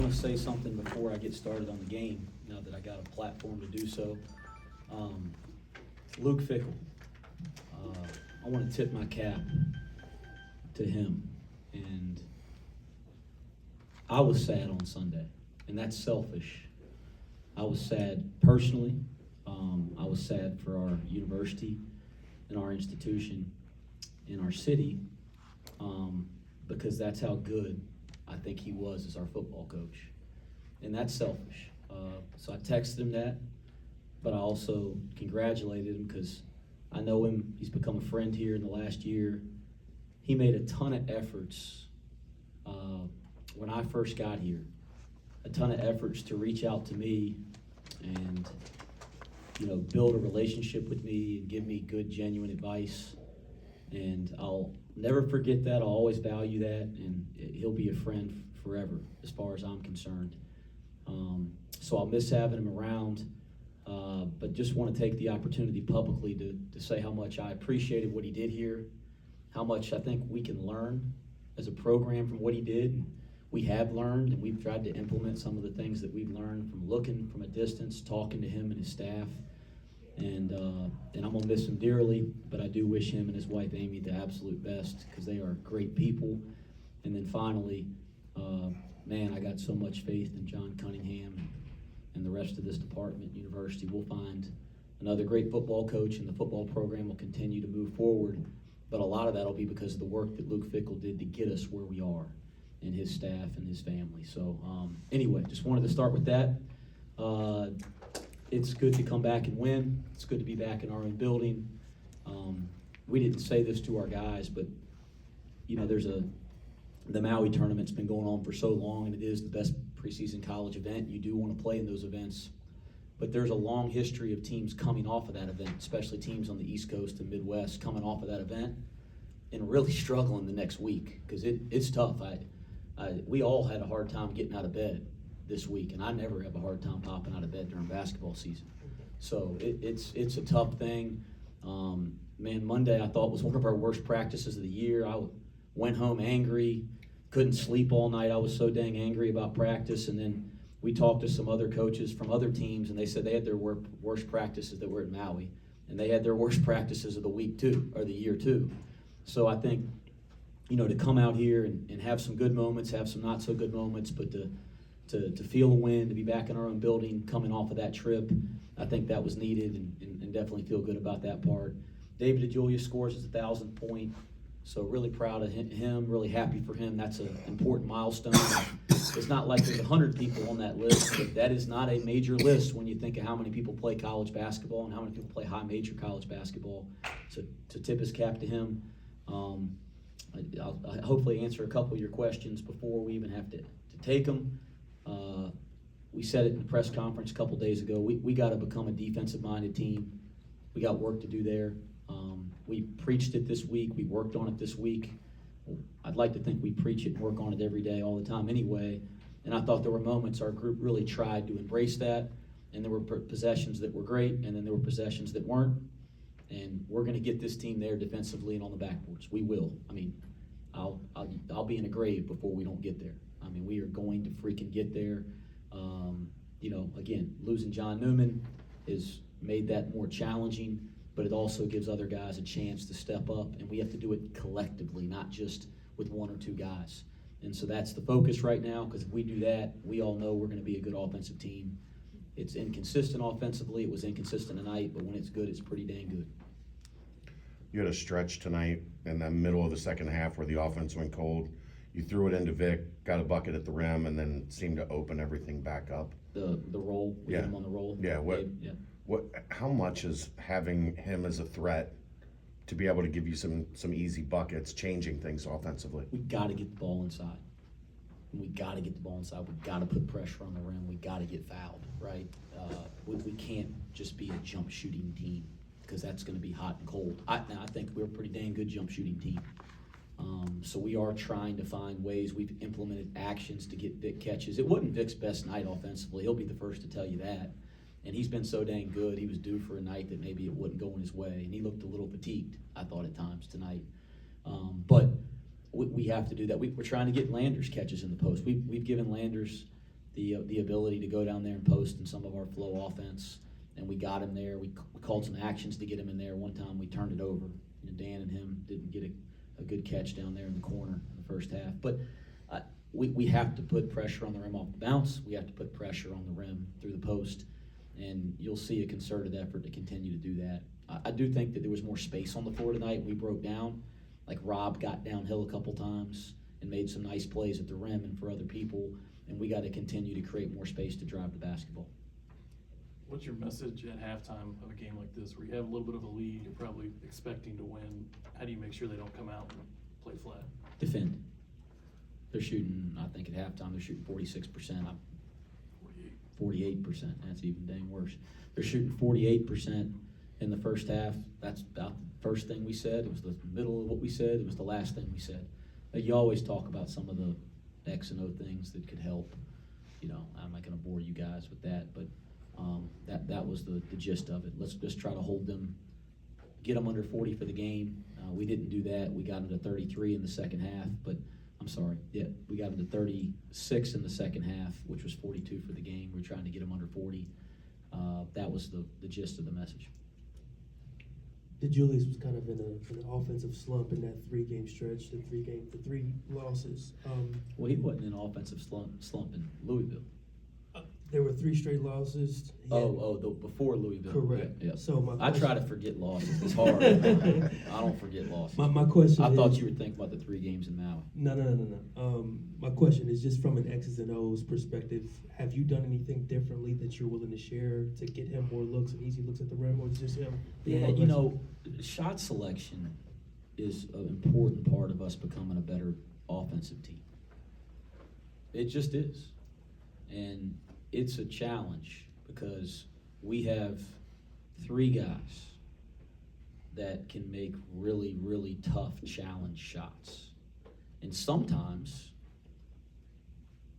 want to say something before I get started on the game, now that I got a platform to do so. Luke Fickell, I want to tip my cap to him. And I was sad on Sunday, and that's selfish. I was sad personally. I was sad for our university and our institution and our city, because that's how good I think he was as our football coach. And that's selfish. So I texted him that, but I also congratulated him because I know him. He's become a friend here in the last year. He made a ton of efforts when I first got here, a ton of efforts to reach out to me and, build a relationship with me and give me good, genuine advice. And I'll never forget that. I'll always value that, and he'll be a friend forever as far as I'm concerned. So I'll miss having him around, but just want to take the opportunity publicly to say how much I appreciated what he did here, how much I think we can learn as a program from what he did. We have learned, and we've tried to implement some of the things that we've learned from looking from a distance, talking to him and his staff. And I'm going to miss him dearly, but I do wish him and his wife Amy the absolute best because they are great people. And then finally, I got so much faith in John Cunningham and the rest of this department, university. We'll find another great football coach, and the football program will continue to move forward. But a lot of that will be because of the work that Luke Fickell did to get us where we are, and his staff and his family. So anyway, just wanted to start with that. It's good to come back and win. It's good to be back in our own building. We didn't say this to our guys, but the Maui tournament's been going on for so long, and it is the best preseason college event. You do want to play in those events, but there's a long history of teams coming off of that event, especially teams on the East Coast and Midwest coming off of that event and really struggling the next week because it's tough. We all had a hard time getting out of bed this week, and I never have a hard time popping out of bed during basketball season. So it's a tough thing. Monday I thought was one of our worst practices of the year. I went home angry, couldn't sleep all night. I was so dang angry about practice. And then we talked to some other coaches from other teams, and they said they had their worst practices that were at Maui, and they had their worst practices of the week too, or the year too. So I think, to come out here and have some good moments, have some not so good moments, but to feel a win, to be back in our own building, coming off of that trip, I think that was needed, and definitely feel good about that part. David DeJulia scores his 1,000th point, so really proud of him, really happy for him. That's an important milestone. It's not like there's 100 people on that list, but that is not a major list when you think of how many people play college basketball and how many people play high major college basketball. So to tip his cap to him. I'll hopefully answer a couple of your questions before we even have to take them. We said it in the press conference a couple days ago. We got to become a defensive-minded team. We got work to do there. We preached it this week. We worked on it this week. I'd like to think we preach it and work on it every day, all the time anyway. And I thought there were moments our group really tried to embrace that, and there were possessions that were great, and then there were possessions that weren't. And we're going to get this team there defensively and on the backboards. We will. I'll be in a grave before we don't get there. We are going to freaking get there. Again, losing John Newman has made that more challenging, but it also gives other guys a chance to step up, and we have to do it collectively, not just with one or two guys. And so that's the focus right now, because if we do that, we all know we're going to be a good offensive team. It's inconsistent offensively. It was inconsistent tonight, but when it's good, it's pretty dang good. You had a stretch tonight in the middle of the second half where the offense went cold. You threw it into Vic, got a bucket at the rim, and then seemed to open everything back up. The roll, we hit him on the roll. Yeah. How much is having him as a threat to be able to give you some easy buckets, changing things offensively? We got to get the ball inside. We got to get the ball inside. We got to put pressure on the rim. We got to get fouled, right? We can't just be a jump shooting team because that's going to be hot and cold. I think we're a pretty dang good jump shooting team. So we are trying to find ways. We've implemented actions to get Vic catches. It wasn't Vic's best night offensively. He'll be the first to tell you that. And he's been so dang good. He was due for a night that maybe it wouldn't go in his way. And he looked a little fatigued, I thought, at times tonight. But we have to do that. We're trying to get Landers catches in the post. We've given Landers the ability to go down there and post in some of our flow offense, and we got him there. We called some actions to get him in there. One time we turned it over. Dan and him didn't get a good catch down there in the corner in the first half. But we have to put pressure on the rim off the bounce. We have to put pressure on the rim through the post, and you'll see a concerted effort to continue to do that. I do think that there was more space on the floor tonight. We broke down. Like Rob got downhill a couple times and made some nice plays at the rim and for other people, and we got to continue to create more space to drive the basketball. What's your message at halftime of a game like this where you have a little bit of a lead, you're probably expecting to win? How do you make sure they don't come out and play flat? Defend. They're shooting, I think at halftime, they're shooting 46%. 48%. That's even dang worse. They're shooting 48% in the first half. That's about the first thing we said. It was the middle of what we said. It was the last thing we said. You always talk about some of the X and O things that could help. You know, I'm not going to bore you guys with that, but that was the gist of it. Let's just try to hold them, get them under 40 for the game. We didn't do that. We got them to 33 in the second half, but I'm sorry. Yeah, we got them to 36 in the second half, which was 42 for the game. We're trying to get them under 40. That was the gist of the message. Julius was kind of in an offensive slump in that 3-game stretch, the 3 losses. Well, he wasn't in an offensive slump in Louisville. There were 3 straight losses. Before Louisville. Correct. Yeah. So I try to forget losses. It's hard. I don't forget losses. My question I is, thought you were thinking about the 3 games in Maui. No. My question is just from an X's and O's perspective, have you done anything differently that you're willing to share to get him more looks and easy looks at the rim, or is it just him? Yeah, you know, shot selection is an important part of us becoming a better offensive team. It just is. And it's a challenge because we have 3 guys that can make really, really tough challenge shots. And sometimes,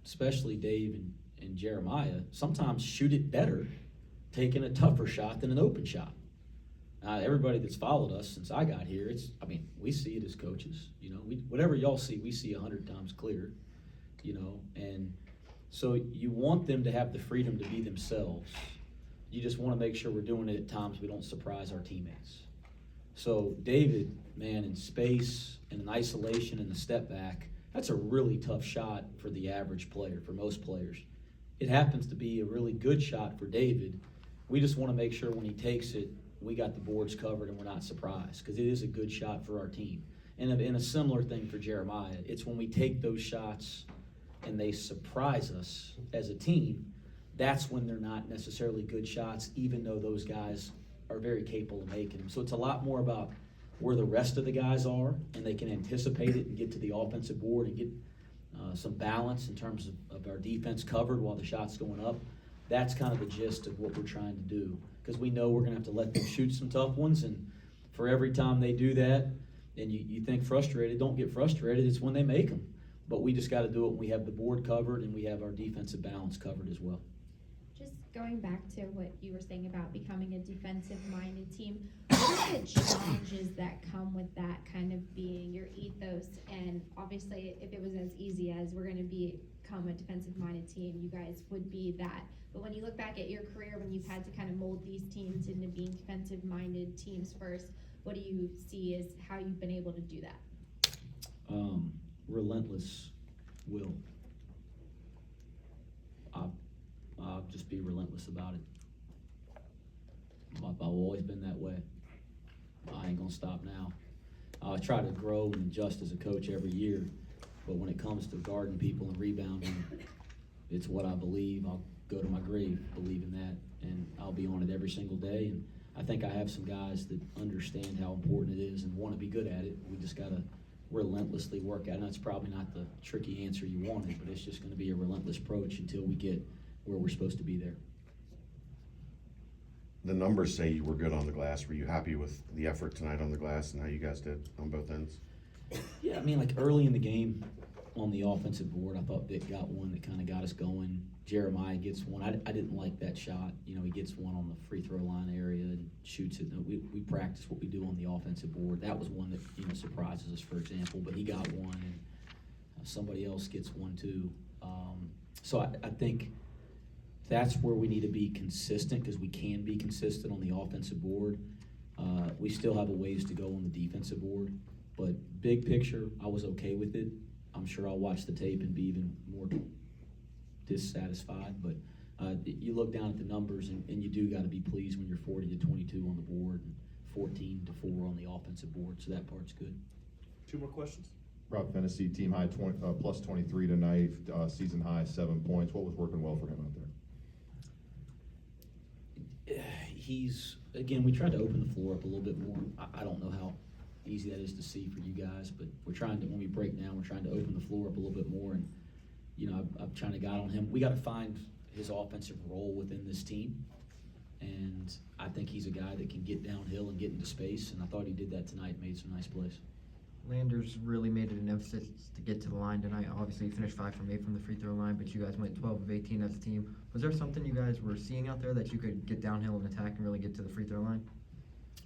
especially Dave and Jeremiah, sometimes shoot it better taking a tougher shot than an open shot. Everybody that's followed us since I got here, we see it as coaches. You know, whatever y'all see, we see 100 times clearer. You know, and so you want them to have the freedom to be themselves. You just want to make sure we're doing it at times we don't surprise our teammates. So David, man, in space and in isolation and the step back, that's a really tough shot for the average player, for most players. It happens to be a really good shot for David. We just want to make sure when he takes it, we got the boards covered and we're not surprised, because it is a good shot for our team. And a similar thing for Jeremiah. It's when we take those shots and they surprise us as a team, that's when they're not necessarily good shots, even though those guys are very capable of making them. So it's a lot more about where the rest of the guys are, and they can anticipate it and get to the offensive board and get some balance in terms of our defense covered while the shot's going up. That's kind of the gist of what we're trying to do, because we know we're going to have to let them shoot some tough ones, and for every time they do that and you think frustrated, don't get frustrated. It's when they make them. But we just got to do it when we have the board covered and we have our defensive balance covered as well. Just going back to what you were saying about becoming a defensive-minded team, what are the challenges that come with that kind of being your ethos? And obviously, if it was as easy as we're going to become a defensive-minded team, you guys would be that. But when you look back at your career, when you've had to kind of mold these teams into being defensive-minded teams first, what do you see as how you've been able to do that? Relentless will. I'll just be relentless about it. I've always been that way. I ain't gonna stop now. I try to grow and adjust as a coach every year, but when it comes to guarding people and rebounding, it's what I believe. I'll go to my grave believing that, and I'll be on it every single day. And I think I have some guys that understand how important it is and want to be good at it. We just gotta relentlessly work at it. And that's probably not the tricky answer you wanted, but it's just going to be a relentless approach until we get where we're supposed to be there. The numbers say you were good on the glass. Were you happy with the effort tonight on the glass and how you guys did on both ends? Yeah, like early in the game on the offensive board, I thought Vic got one that kind of got us going. Jeremiah gets one. I didn't like that shot. You know, he gets one on the free throw line area and shoots it. We practice what we do on the offensive board. That was one that, surprises us, for example, but he got one, and somebody else gets one too. So I think that's where we need to be consistent, because we can be consistent on the offensive board. We still have a ways to go on the defensive board, but big picture, I was okay with it. I'm sure I'll watch the tape and be even more dissatisfied, but you look down at the numbers and you do got to be pleased when you're 40-22 on the board and 14-4 on the offensive board, so that part's good. 2 more questions? Rob Fennessy, team high plus 23 tonight, season high 7 points. What was working well for him out there? Again, we tried to open the floor up a little bit more. I don't know how easy that is to see for you guys, but we're trying to, when we break down, we're trying to open the floor up a little bit more, and, you know, I'm trying to guide on him. We got to find his offensive role within this team, and I think he's a guy that can get downhill and get into space, and I thought he did that tonight, made some nice plays. Landers really made it an emphasis to get to the line tonight. Obviously, you finished 5 from 8 from the free throw line, but you guys went 12 of 18 as a team. Was there something you guys were seeing out there that you could get downhill and attack and really get to the free throw line?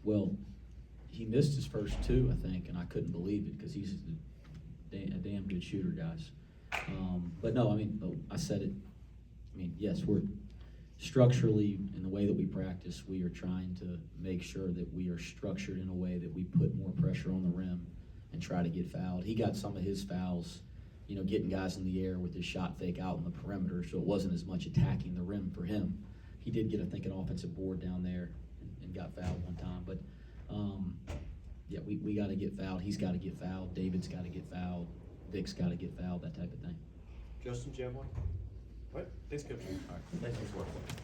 Well, he missed his first 2, I think, and I couldn't believe it, because he's a damn good shooter, guys. But no, I mean, I said it. I mean, yes, we're structurally, in the way that we practice, we are trying to make sure that we are structured in a way that we put more pressure on the rim and try to get fouled. He got some of his fouls, you know, getting guys in the air with his shot fake out in the perimeter, so it wasn't as much attacking the rim for him. He did get, I think, an offensive board down there and got fouled one time, but yeah, we got to get fouled. He's got to get fouled. David's got to get fouled. Vic's got to get fouled, that type of thing. Justin, do you have one? What? Thanks, Coach. Thanks for working.